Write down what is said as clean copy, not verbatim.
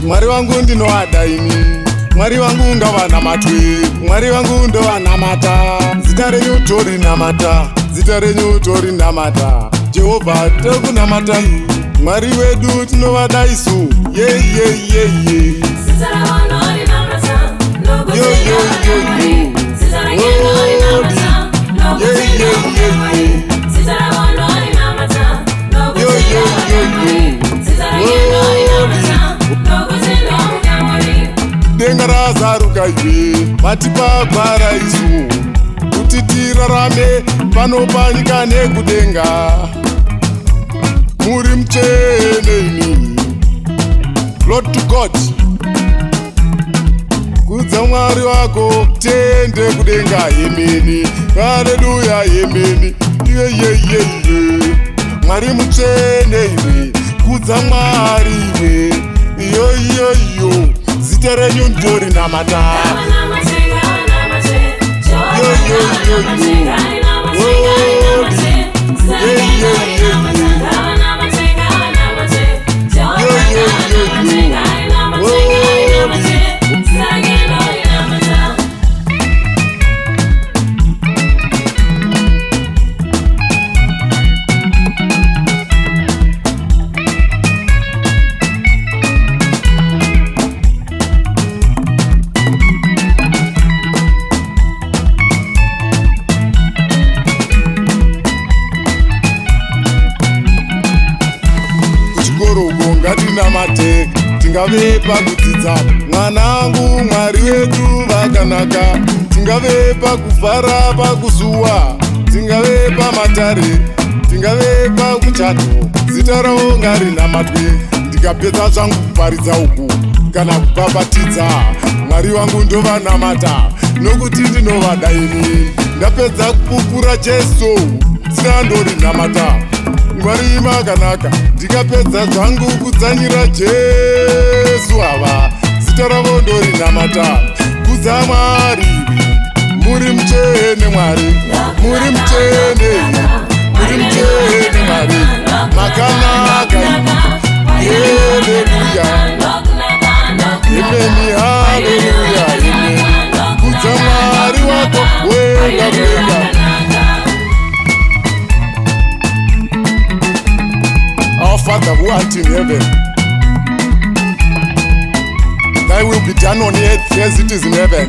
Mwari wangu ndinovada ini, Mwari wangu ngavanamatwe, Mwari wangu ndovanamata, zita renyu torinamata, zita renyu torinamata. Jehovha tokunamata, Mwari wedu tinovada isu, ye. Denga razaruka iwe matipagwara isu kuti tirarame pano panyika nekudenga. Muri mutsvene imi, Lord to God, kudza Mwari wako tende kudenga. Yemeni, haleluya yemeni, ye. Mwari mutsvene iwe, kudza Mwari iwe, iyo zita renyu ndorinamata. Ngatinamate tingave pakudzidza, mwanangu Mwari wedu vakanaka. Tingave pakuvhara pakusuwa, tingave pamatare, tingave pamuchato, zita ravo ngarinamatwe. Ndikapedza zvangu kuparidza uku kana kupabatidza, Mwari wangu ndovanamata nokuti ndinovada ini. Ndapedza kupupura Jesu, zita ndorinamata. Mwari makanaka, ndikapedza zvangu kudzanyira Jesu ava, zita ravo ndorinamata. Kudza Mwari, muri mutsvene Mwari, muri mutsvene, muri mutsvene Mwari, makanaka haleluya, yemeni, haleluya yemeni. Kudza Mwari wako wega. Our Father who art in heaven, thy will be done on earth as it is in heaven.